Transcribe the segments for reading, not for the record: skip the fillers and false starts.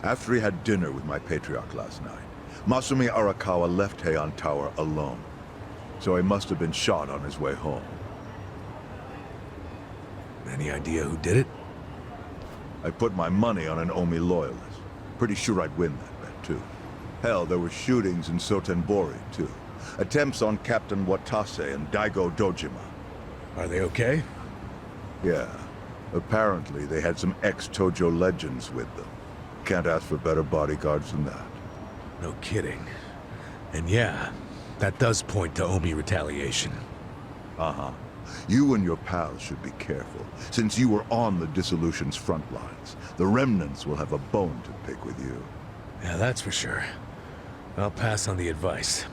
After he had dinner with my patriarch last night, Masumi Arakawa left Heian Tower alone. So he must have been shot on his way home. Any idea who did it? I put my money on an Omi loyalist. Pretty sure I'd win that bet, too. Hell, there were shootings in Sotenbori, too. Attempts on Captain Watase and Daigo Dojima. Are they okay? Yeah. Apparently, they had some ex-Tojo legends with them. Can't ask for better bodyguards than that. No kidding. And yeah, that does point to Omi retaliation. Uh-huh. You and your pals should be careful, since you were on the dissolution's front lines. The remnants will have a bone to pick with you. Yeah, that's for sure. I'll pass on the advice.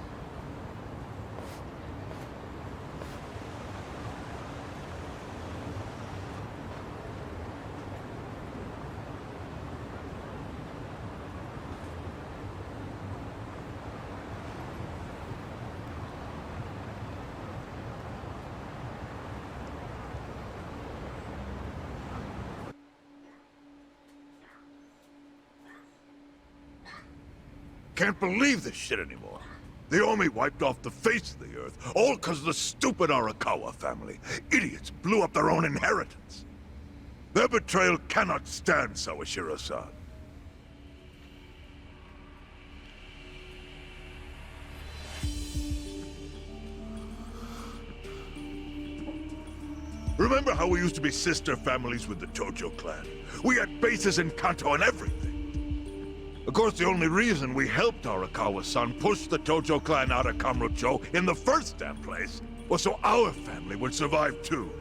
Can't believe this shit anymore. The Omi wiped off the face of the earth, all because of the stupid Arakawa family. Idiots blew up their own inheritance. Their betrayal cannot stand, Sawashiro-san. Remember how we used to be sister families with the Tojo clan? We had bases in Kanto and everything. Of course, the only reason we helped Arakawa-san push the Tojo clan out of Kamurocho in the first damn place was so our family would survive too.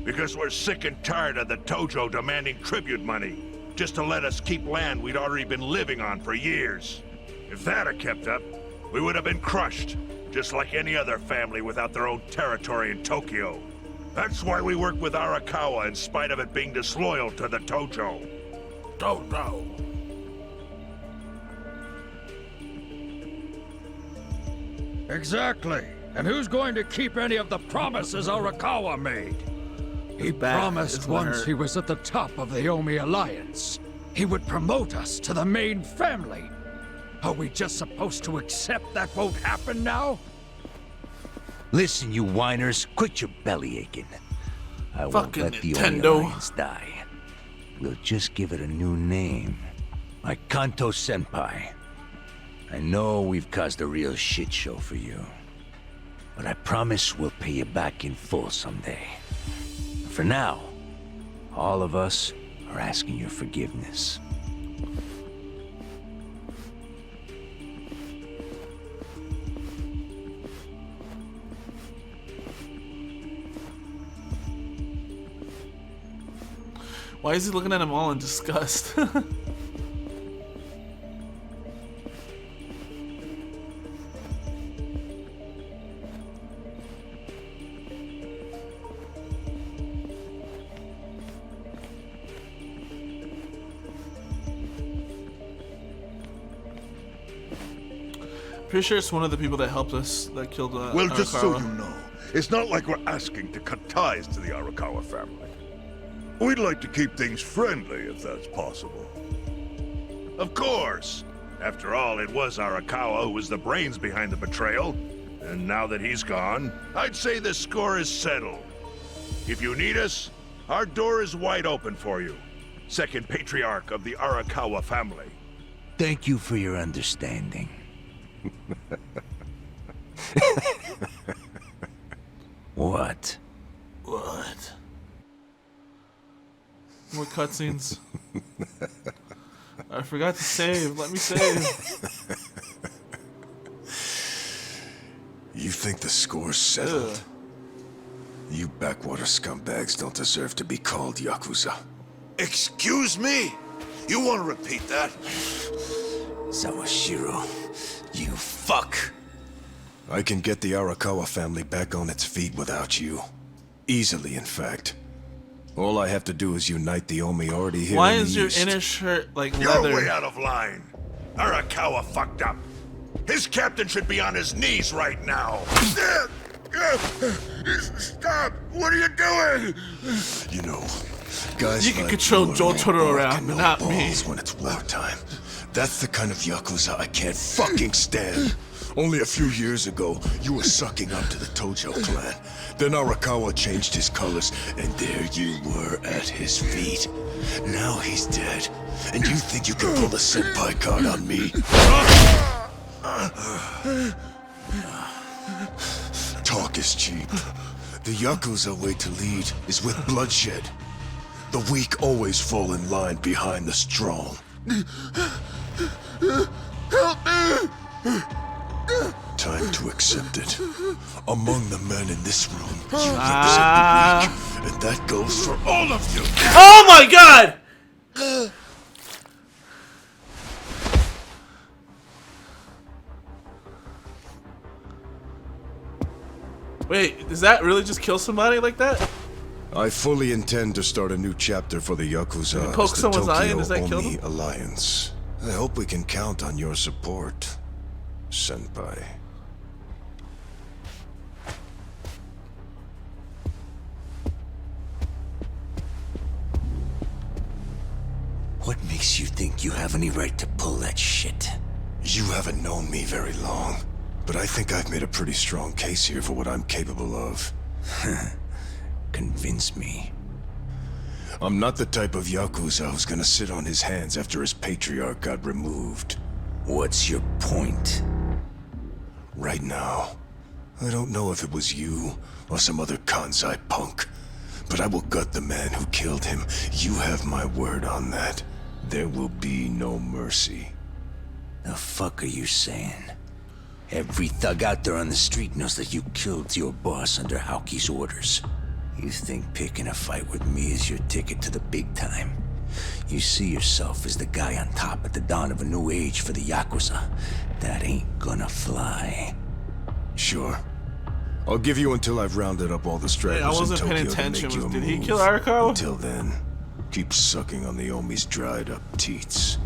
Because we're sick and tired of the Tojo demanding tribute money, just to let us keep land we'd already been living on for years. If that had kept up, we would have been crushed, just like any other family without their own territory in Tokyo. That's why we worked with Arakawa in spite of it being disloyal to the Tojo. Tojo. Exactly. And who's going to keep any of the promises Arakawa made? He promised once he was at the top of the Omi Alliance. He would promote us to the main family. Are we just supposed to accept that won't happen now? Listen, you whiners, quit your belly aching. I won't Fucking let the Omi Nintendo. Alliance die. We'll just give it a new name. Like Kanto Senpai. I know we've caused a real shit show for you. But I promise we'll pay you back in full someday. For now, all of us are asking your forgiveness. Why is he looking at him all in disgust? Pretty sure it's one of the people that helped us that killed Well, just so Arakawa. you know, it's not like we're asking to cut ties to the Arakawa family. We'd like to keep things friendly, if that's possible. Of course. After all, it was Arakawa who was the brains behind the betrayal. And now that he's gone, I'd say the score is settled. If you need us, our door is wide open for you. Second patriarch of the Arakawa family. Thank you for your understanding. What? What? More cutscenes. I forgot to save. Let me save. You think the score's settled? Ugh. You backwater scumbags don't deserve to be called Yakuza. Excuse me? You want to repeat that? Sawashiro, you fuck. I can get the Arakawa family back on its feet without you. Easily, in fact. All I have to do is unite the Omi already here Why in is the your East. inner shirt like You're leather? way out of line. Arakawa fucked up. His captain should be on his knees right now. Stop! What are you doing? You know, guys You can like control you are Jotaro all around, bark and but no not me. balls when it's wartime. That's the kind of Yakuza I can't fucking stand. Only a few years ago, you were sucking up to the Tojo clan. Then Arakawa changed his colors, and there you were at his feet. Now he's dead, and you think you can pull the senpai card on me? Talk is cheap. The Yakuza way to lead is with bloodshed. The weak always fall in line behind the strong. Help me! Time to accept it. Among the men in this room, you represent the weak, and that goes for all of you. Oh my god! Wait, does that really just kill somebody like that? I fully intend to start a new chapter for the Yakuza You poke as the someone's eye and Tokyo does that kill Omi them? Alliance. I hope we can count on your support, Senpai. What makes you think you have any right to pull that shit? You haven't known me very long, but I think I've made a pretty strong case here for what I'm capable of. Convince me. I'm not the type of Yakuza who's gonna sit on his hands after his patriarch got removed. What's your point? Right now, I don't know if it was you or some other Kansai punk, but I will gut the man who killed him. You have my word on that. There will be no mercy. The fuck are you saying? Every thug out there on the street knows that you killed your boss under Haoki's orders. You think picking a fight with me is your ticket to the big time? You see yourself as the guy on top at the dawn of a new age for the Yakuza. That ain't gonna fly. Sure. I'll give you until I've rounded up all the stragglers Hey, I wasn't in paying Tokyo to attention. make you a Did he move. kill Arakawa? Until then, keep sucking on the Omi's dried up teats.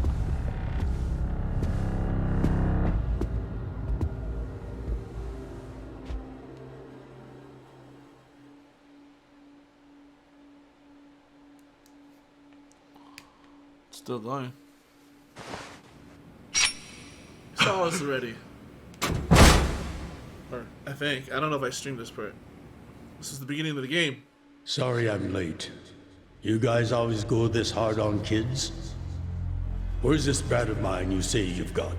Still going. Saw us already. Or, I think. I don't know if I streamed this part. This is the beginning of the game. Sorry I'm late. You guys always go this hard on kids? Where's this brat of mine you say you've got?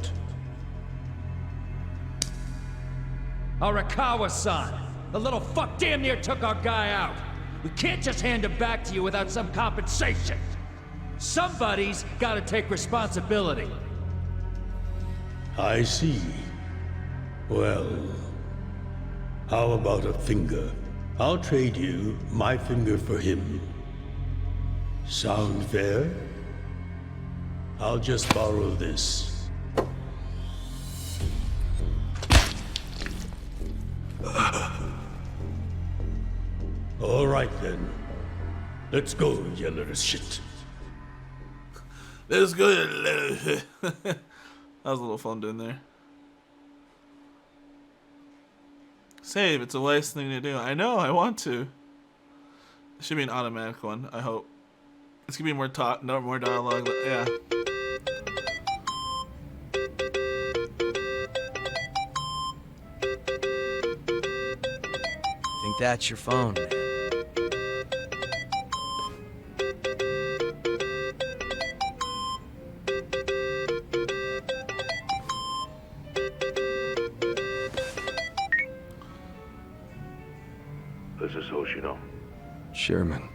Arakawa-san! The little fuck damn near took our guy out! We can't just hand him back to you without some compensation! Somebody's gotta take responsibility! I see. Well, how about a finger? I'll trade you my finger for him. Sound fair? I'll just borrow this. All right then. Let's go, you little shit. Let's go. That was a little fun doing there. Save, it's a wise thing to do. I know, I want to. It should be an automatic one, I hope. It's gonna be more talk, no more dialogue, but yeah. Think that's your phone, man. This is Hoshino. Chairman.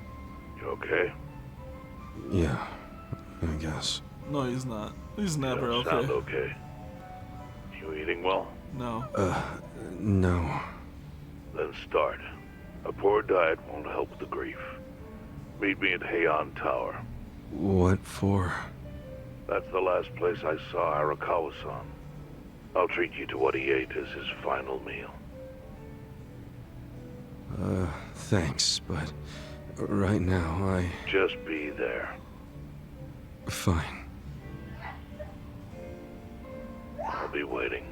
You okay? Yeah, I guess. No, he's not. He's never You don't okay. sound okay. You eating well? No. No. Then start. A poor diet won't help with the grief. Meet me at Heian Tower. What for? That's the last place I saw Arakawa-san. I'll treat you to what he ate as his final meal. Thanks, but right now Just be there. Fine. I'll be waiting.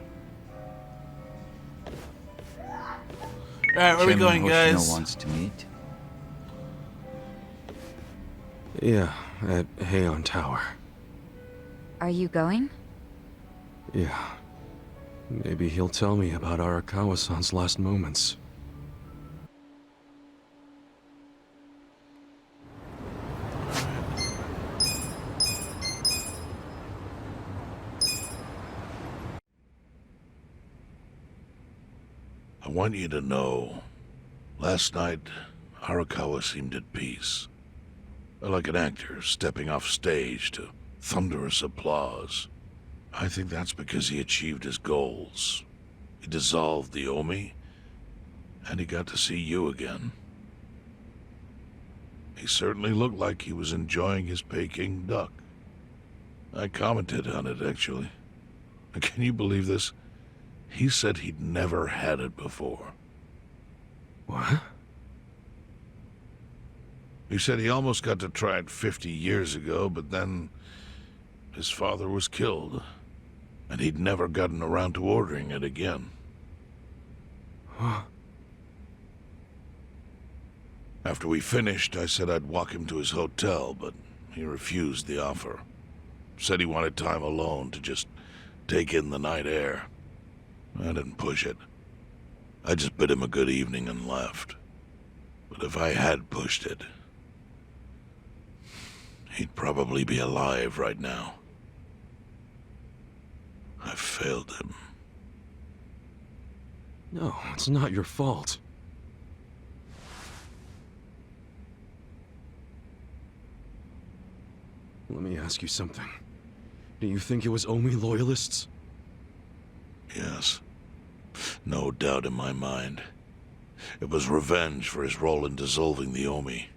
Alright, where are we going, guys? wants to meet. Yeah, at Heion Tower. Are you going? Yeah. Maybe he'll tell me about Arakawa-san's last moments. I want you to know, last night, Arakawa seemed at peace. Like an actor stepping off stage to thunderous applause. I think that's because he achieved his goals. He dissolved the Omi, and he got to see you again. He certainly looked like he was enjoying his Peking duck. I commented on it, actually. Can you believe this? He said he'd never had it before. What? He said he almost got to try it 50 years ago, but then his father was killed, and he'd never gotten around to ordering it again. Huh? After we finished, I said I'd walk him to his hotel, but he refused the offer. Said he wanted time alone to just take in the night air. I didn't push it. I just bid him a good evening and left. But if I had pushed it, he'd probably be alive right now. I failed him. No, it's not your fault. Let me ask you something. Do you think it was Omi loyalists? Yes. No doubt in my mind. It was revenge for his role in dissolving the Omi.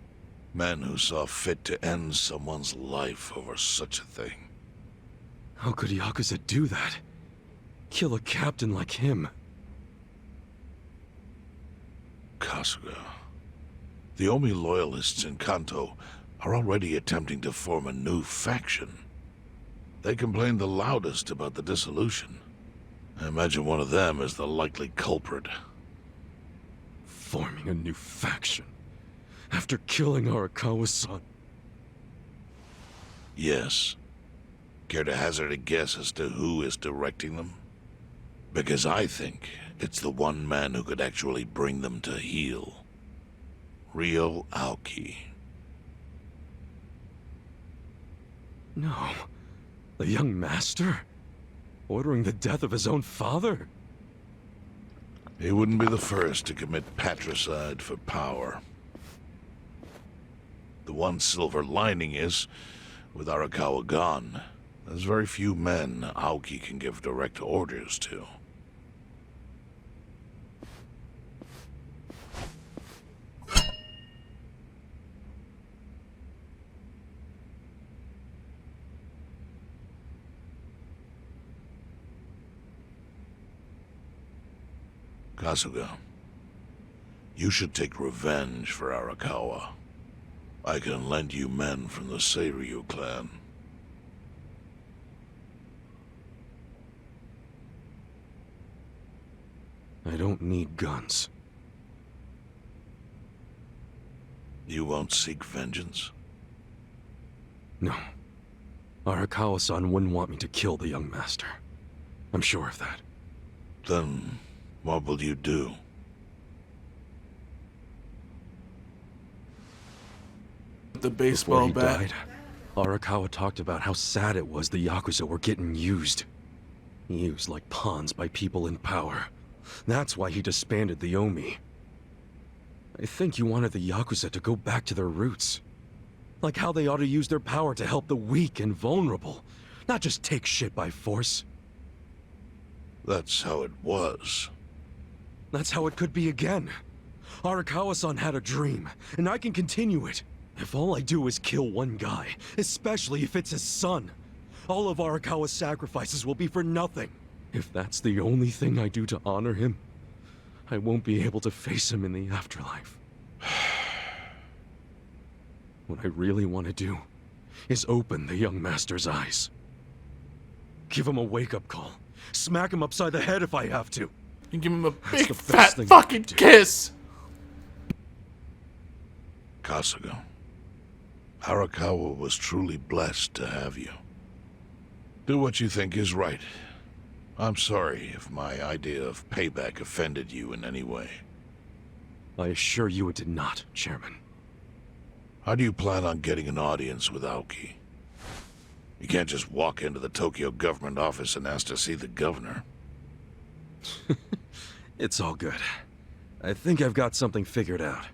Men who saw fit to end someone's life over such a thing. How could Yakuza do that? Kill a captain like him? Kasuga. The Omi loyalists in Kanto are already attempting to form a new faction. They complain the loudest about the dissolution. I imagine one of them is the likely culprit. Forming a new faction? After killing Arakawa-san? Yes. Care to hazard a guess as to who is directing them? Because I think it's the one man who could actually bring them to heel. Ryo Aoki. No. The young master? Ordering the death of his own father? He wouldn't be the first to commit patricide for power. The one silver lining is, with Arakawa gone, there's very few men Aoki can give direct orders to. Kasuga, you should take revenge for Arakawa. I can lend you men from the Seiryu clan. I don't need guns. You won't seek vengeance? No. Arakawa-san wouldn't want me to kill the young master. I'm sure of that. Then, what will you do? The baseball Before he bat. died, Arakawa talked about how sad it was the Yakuza were getting used. Used like pawns by people in power. That's why he disbanded the Omi. I think he wanted the Yakuza to go back to their roots. Like how they ought to use their power to help the weak and vulnerable, not just take shit by force. That's how it was. That's how it could be again. Arakawa-san had a dream, and I can continue it. If all I do is kill one guy, especially if it's his son, all of Arakawa's sacrifices will be for nothing. If that's the only thing I do to honor him, I won't be able to face him in the afterlife. What I really want to do is open the young master's eyes. Give him a wake-up call. Smack him upside the head if I have to. And give him a That's big the fat best thing fucking I can do. kiss. Kasuga, Arakawa was truly blessed to have you. Do what you think is right. I'm sorry if my idea of payback offended you in any way. I assure you it did not, Chairman. How do you plan on getting an audience with Aoki? You can't just walk into the Tokyo government office and ask to see the governor. It's all good. I think I've got something figured out.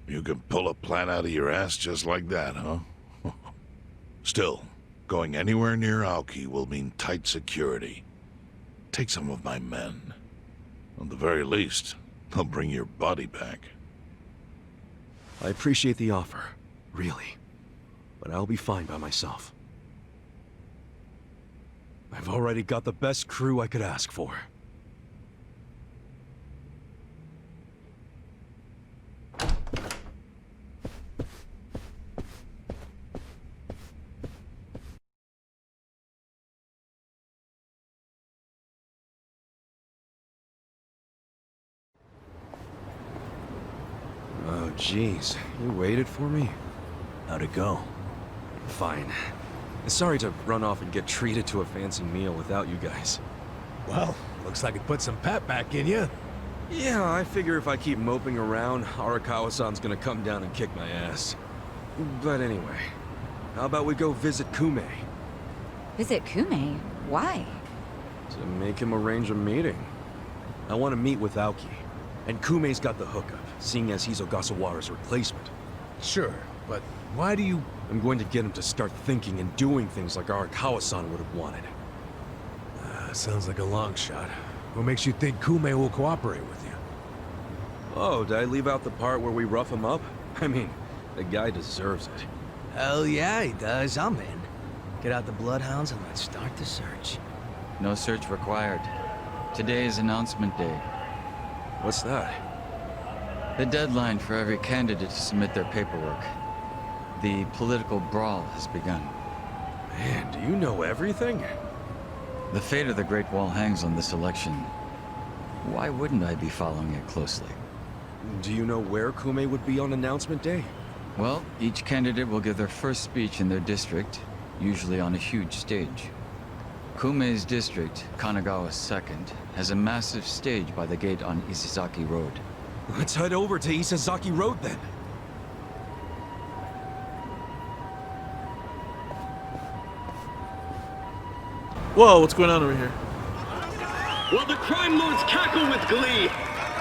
You can pull a plan out of your ass just like that, huh? Still, going anywhere near Aoki will mean tight security. Take some of my men. At the very least, they'll bring your body back. I appreciate the offer, really. But I'll be fine by myself. I've already got the best crew I could ask for. Oh, jeez. You waited for me? How'd it go? Fine. Sorry to run off and get treated to a fancy meal without you guys. Well, looks like it put some pep back in you. Yeah, I figure if I keep moping around, Arakawa-san's gonna come down and kick my ass. But anyway, how about we go visit Kume? Visit Kume? Why? To make him arrange a meeting. I want to meet with Aoki. And Kume's got the hookup, seeing as he's Ogasawara's replacement. Sure, but why do you... I'm going to get him to start thinking and doing things like Arakawa-san would have wanted. Sounds like a long shot. What makes you think Kume will cooperate with you? Oh, did I leave out the part where we rough him up? I mean, the guy deserves it. Hell yeah, he does. I'm in. Get out the bloodhounds and let's start the search. No search required. Today is announcement day. What's that? The deadline for every candidate to submit their paperwork. The political brawl has begun. Man, do you know everything? The fate of the Great Wall hangs on this election. Why wouldn't I be following it closely? Do you know where Kume would be on announcement day? Well, each candidate will give their first speech in their district, usually on a huge stage. Kume's district, Kanagawa's second, has a massive stage by the gate on Isizaki Road. Let's head over to Isazaki Road then. Whoa, what's going on over here? While the crime lords cackle with glee,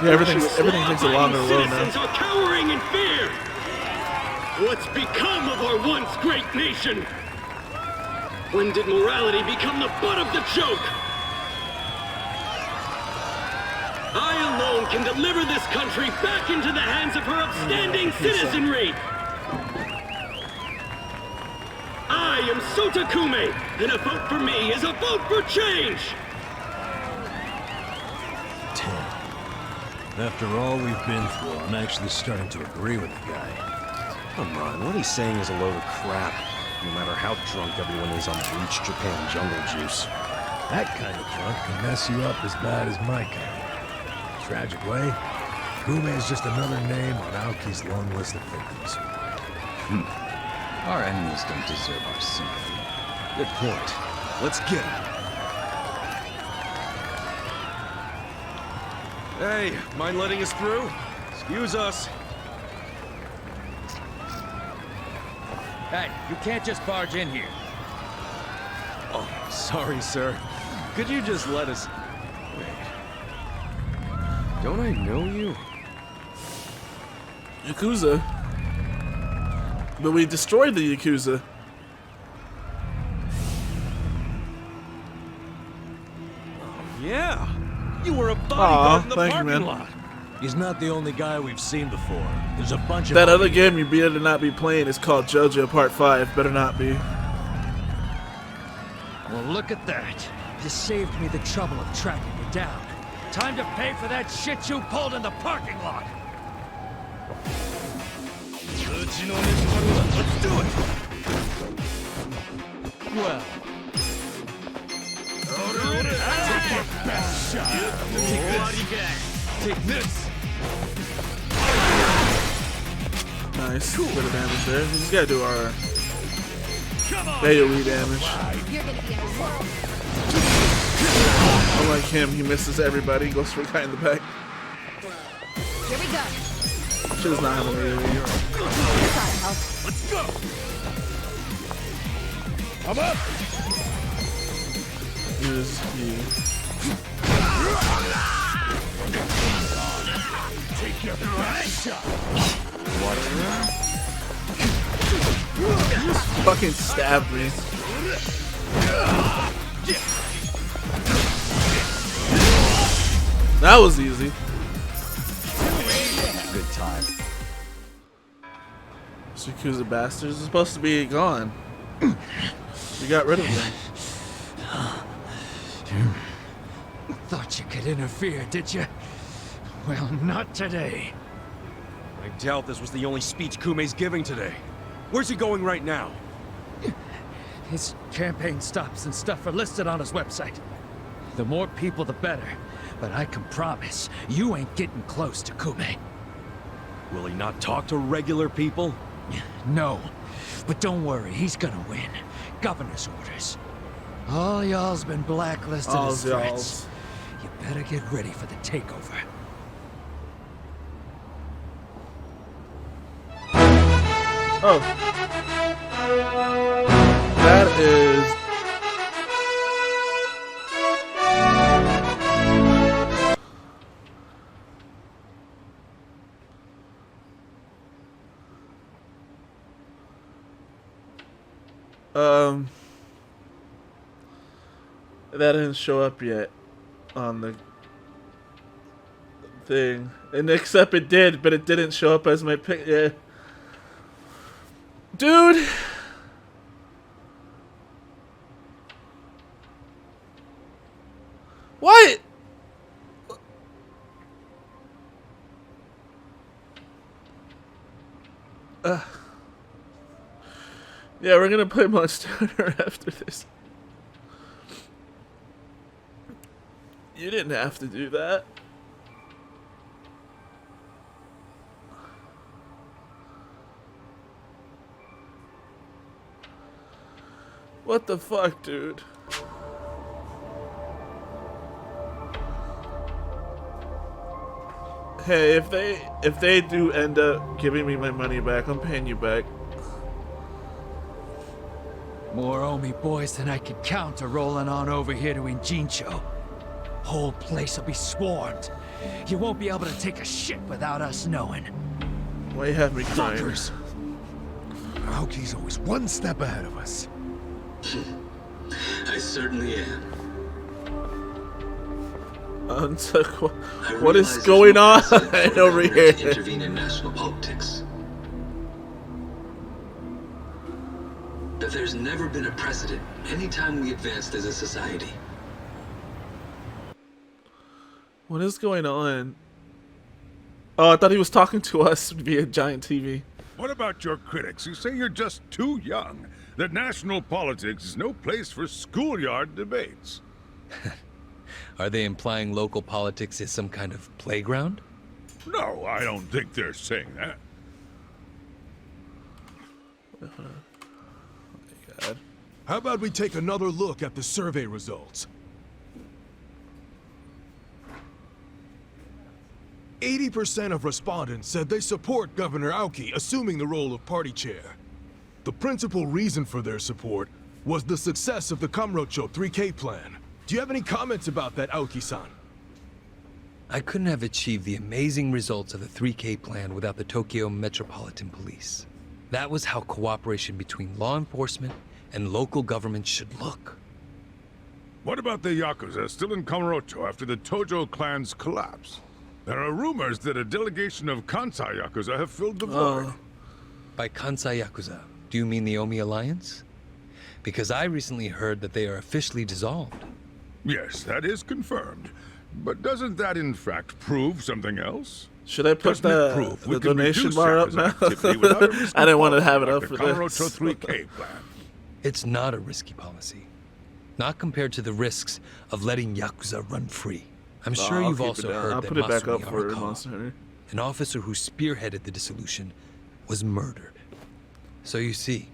Yeah, everything takes a longer road citizens now. are cowering in fear. What's become of our once great nation? When did morality become the butt of the joke? I alone can deliver this country back into the hands of her upstanding citizenry. I am Sota Kume, and a vote for me is a vote for change. After all we've been through, I'm actually starting to agree with the guy. Come on, what he's saying is a load of crap. No matter how drunk everyone is on bleach Japan jungle juice. That kind of drunk can mess you up as bad as my kind. Tragic way, Kume is just another name on Aoki's long list of victims. Our enemies don't deserve our sympathy. Good point. Let's get him. Hey, mind letting us through? Excuse us. Hey, you can't just barge in here. Oh, sorry, sir. Could you just let us... Wait. Don't I know you? Yakuza. But we destroyed the Yakuza. Yeah. You were a bodyguard in the thank you, parking man. lot. He's not the only guy we've seen before. There's a bunch of That other game you better not be playing is called JoJo Part 5. Better not be. Well, look at that. you saved me the trouble of tracking you down. Time to pay for that shit you pulled in the parking lot! Let's do it! Well... Take your best shot! Take this! Nice. Bit of damage there. We just gotta do our AoE damage. You're gonna be in a whirl. Unlike him, he misses everybody. Goes for a guy in the back. Here we go. She does not have an AoE. This ought to help. Let's go! I'm up! Use the... Take your best shot! Fucking stabbed me. That was easy. Good time. Yakuza bastards are supposed to be gone. You got rid of them. Thought you could interfere, did you? Well, not today. I doubt this was the only speech Kume's giving today. Where's he going right now? His campaign stops and stuff are listed on his website. The more people, the better. But I can promise, you ain't getting close to Kume. Will he not talk to regular people? No. But don't worry, he's gonna win. Governor's orders. All y'all's been blacklisted as threats. You better get ready for the takeover. Oh. That is... That didn't show up yet on the thing. And except it did, but it didn't show up as my pick. Yeah. Dude! What? Yeah, we're gonna play Monster Hunter after this. You didn't have to do that. What the fuck, dude? Hey, if they do end up giving me my money back, I'm paying you back. More Omi boys than I could count are rolling on over here to Injincho. Whole place will be swarmed. You won't be able to take a shit without us knowing. Why you have me crying? Fuckers! Aoki's always one step ahead of us. I certainly am. What is going on over here? Intervene in national politics. But there's never been a precedent anytime we advanced as a society. What is going on? Oh, I thought he was talking to us via giant TV. What about your critics who say you're just too young? That national politics is no place for schoolyard debates. Are they implying local politics is some kind of playground? No, I don't think they're saying that. God. How about we take another look at the survey results? 80% of respondents said they support Governor Aoki assuming the role of party chair. The principal reason for their support was the success of the Kamurocho 3K plan. Do you have any comments about that, Aoki-san? I couldn't have achieved the amazing results of the 3K plan without the Tokyo Metropolitan Police. That was how cooperation between law enforcement and local government should look. What about the Yakuza still in Kamurocho after the Tojo clan's collapse? There are rumors that a delegation of Kansai Yakuza have filled the void. By Kansai Yakuza, do you mean the Omi Alliance? Because I recently heard that they are officially dissolved. Yes, that is confirmed. But doesn't that in fact prove something else? Should I put Doesn't it prove the we can donation reduce bar up Yakuza now? activity without a risky I didn't want to have it policy up like for the this. Kamurocho 3K plan? It's not a risky policy. Not compared to the risks of letting Yakuza run free. I'm sure I'll you've keep it also down. heard I'll that put it back up Masumi for Arakawa, Monster Hunter. an officer who spearheaded the dissolution, was murdered. So you see,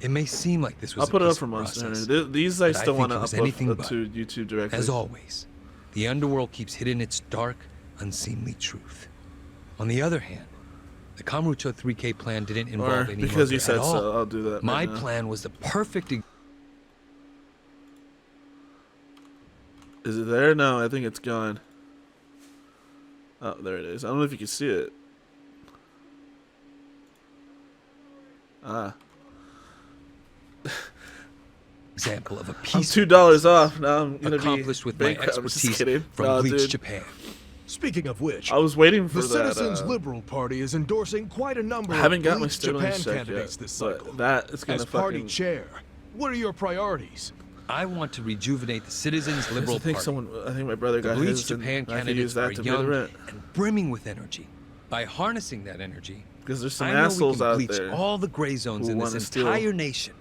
it may seem like this was I'll put it up peaceful for Monster process, Hunter. These I but still think want it to was upload anything but. to YouTube directly. As always, the underworld keeps hidden its dark, unseemly truth. On the other hand, the Kamurocho 3K plan didn't involve any because you murder said at all. so, I'll do that right My now. plan was the perfect. Is it there? No, I think it's gone. Oh, there it is. I don't know if you can see it. Ah. Example of a I'm piece $2 off. Now I'm gonna accomplished be with my bankrupt. I'm just expertise kidding. from No, Bleach dude. Japan. Speaking of which, I was waiting for the that. Citizens Liberal Party is endorsing quite a number I haven't of got my Bleach stimulus Japan check candidates yet, this but cycle. that is gonna As party fucking- chair, what are your priorities? I want to rejuvenate the Citizens Liberal I think Party. I think my brother The got Bleach his. Japan and I can use candidates that are to pay the young rent. and brimming with energy. By harnessing that energy, Because there's some I know assholes we can out bleach there all the gray zones who in wanna this steal entire nation.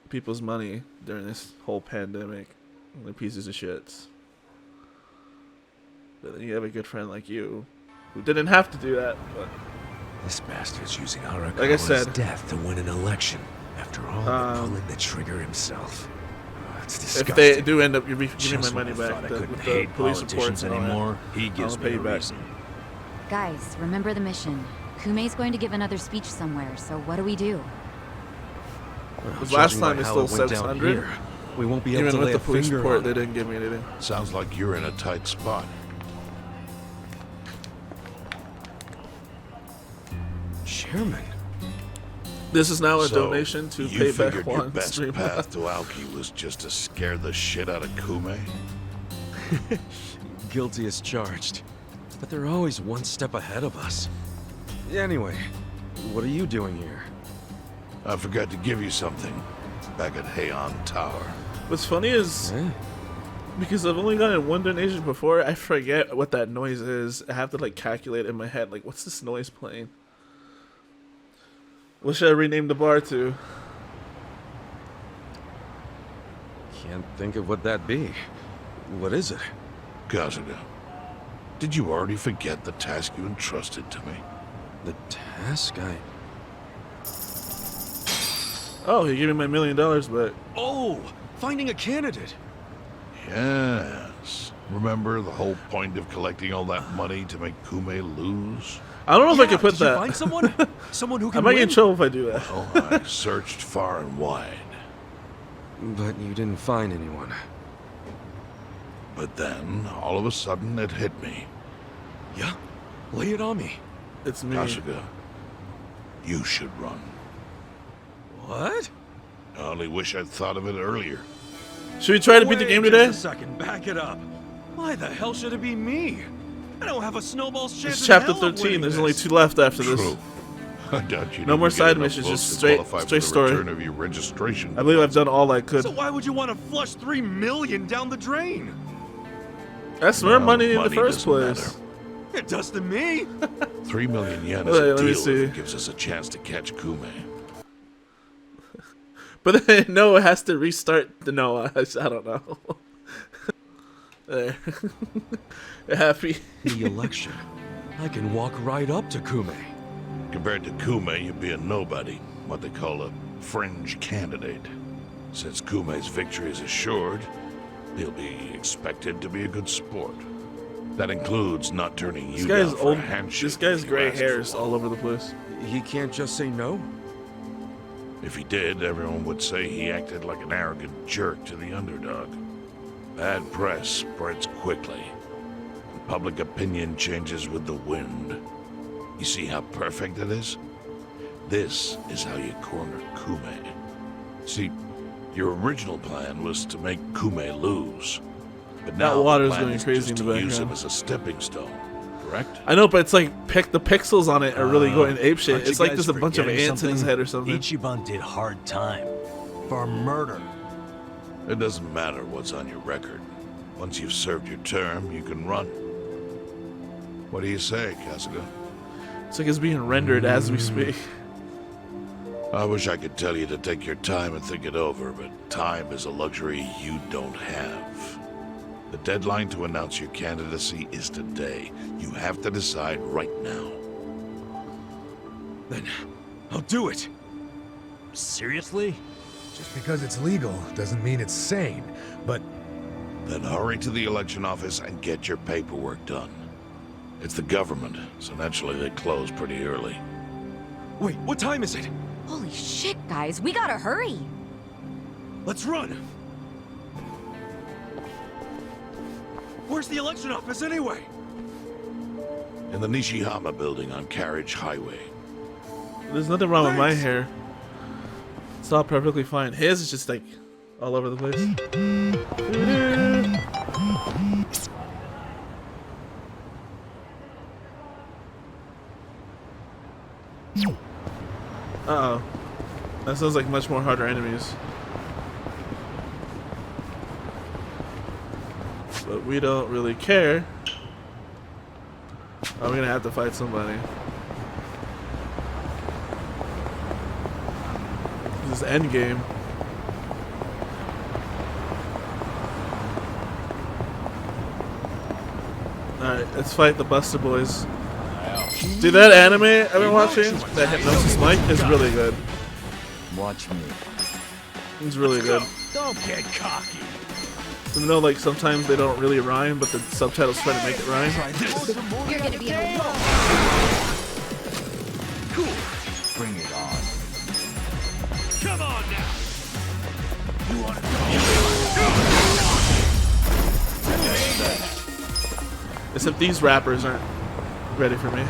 people's money during this whole pandemic. They're pieces of shits. But then you have a good friend like you, who didn't have to do that. But This bastard's using Arakawa's like I said, death to win an election. After all, pulling the trigger himself. Oh, it's disgusting. if they do end up giving me my Just when money I back thought I the, couldn't with the hate police reports politicians and all anymore, that, he gives I'll me pay a you back. reason. Guys, remember the mission. Kumei's going to give another speech somewhere, so what do we do? Because last Judging by time they how stole it went down 600. here, we won't be able Even to with lay the a police finger report, on they it. didn't give me anything. Sounds like you're in a tight spot. Chairman. This is now a So, donation to you pay figured back your one best stream. path to Aoki was just to scare the shit out of Kume? Guilty as charged. But they're always one step ahead of us. Anyway, what are you doing here? I forgot to give you something back at Heian Tower. What's funny is, because I've only gotten one donation before, I forget what that noise is. I have to like calculate in my head, like, what's this noise playing? What should I rename the bar to? Can't think of what that'd be. What is it? Kasuga, did you already forget the task you entrusted to me? The task? Oh, he gave me my $1 million back. Oh! Finding a candidate! Yes. Remember the whole point of collecting all that money to make Kume lose? I don't know if I can put did you that. find someone? Someone who I can might get in win? trouble if I do that. Oh, I searched far and wide. But you didn't find anyone. But then, all of a sudden, it hit me. Yeah? Lay it on me. It's me. Kasuga, you should run. What? I only wish I'd thought of it earlier. Should we try to beat the game today? Just a second, back it up. Why the hell should it be me? I don't have a snowball's chance. It's chapter in hell of 13. winning There's this. only 2 left after this. True. I doubt you No more didn't get side enough missions, votes just to straight qualify for straight the story. return of your registration. I believe I've done all I could. So why would you want to flush $3 million down the drain? That's more money in the money first doesn't place. It does to me. 3 million yen Wait, is a let me deal see. if it gives us a chance to catch Kume. But then, no, it has to restart. No, I don't know. There. Happy. The election. I can walk right up to Kume. Compared to Kume, you'd be a nobody, what they call a fringe candidate. Since Kume's victory is assured, he'll be expected to be a good sport. That includes not turning This you guy's down for old. a handshake. This guy's if you gray ask hairs for all one. over the place. He can't just say no? If he did, everyone would say he acted like an arrogant jerk to the underdog. Bad press spreads quickly, and public opinion changes with the wind. You see how perfect it is? This is how you corner Kume. See, your original plan was to make Kume lose, but now the water's plan going is crazy just in the to use him background. as a stepping stone. Correct? I know, but it's like the pixels on it are really going apeshit. Aren't It's you like guys there's a bunch of forgetting ants in his something? head or something. Ichiban did hard time for murder. It doesn't matter what's on your record. Once you've served your term, you can run. What do you say, Kasuga? It's like it's being rendered as we speak. I wish I could tell you to take your time and think it over, but time is a luxury you don't have. The deadline to announce your candidacy is today. You have to decide right now. Then I'll do it. Seriously? Just because it's legal doesn't mean it's sane, but... Then hurry to the election office and get your paperwork done. It's the government, so naturally they close pretty early. Wait, what time is it? Holy shit, guys, we gotta hurry. Let's run. Where's the election office anyway? In the Nishihama building on Carriage Highway. There's nothing wrong with my hair. It's all perfectly fine. His is just like all over the place. Uh-oh. That sounds like much more harder enemies. But we don't really care. I'm gonna have to fight somebody. This is endgame. Alright, let's fight the Buster Boys. Dude, that anime I've been watching, that Hypnosis Mike, is really good. Watch me. It's really good. Don't get cocky. Even though, like, sometimes they don't really rhyme, but the subtitles try to make it rhyme. You're gonna be a Cool. Bring it on. Come on now. You want Except these rappers aren't ready for me.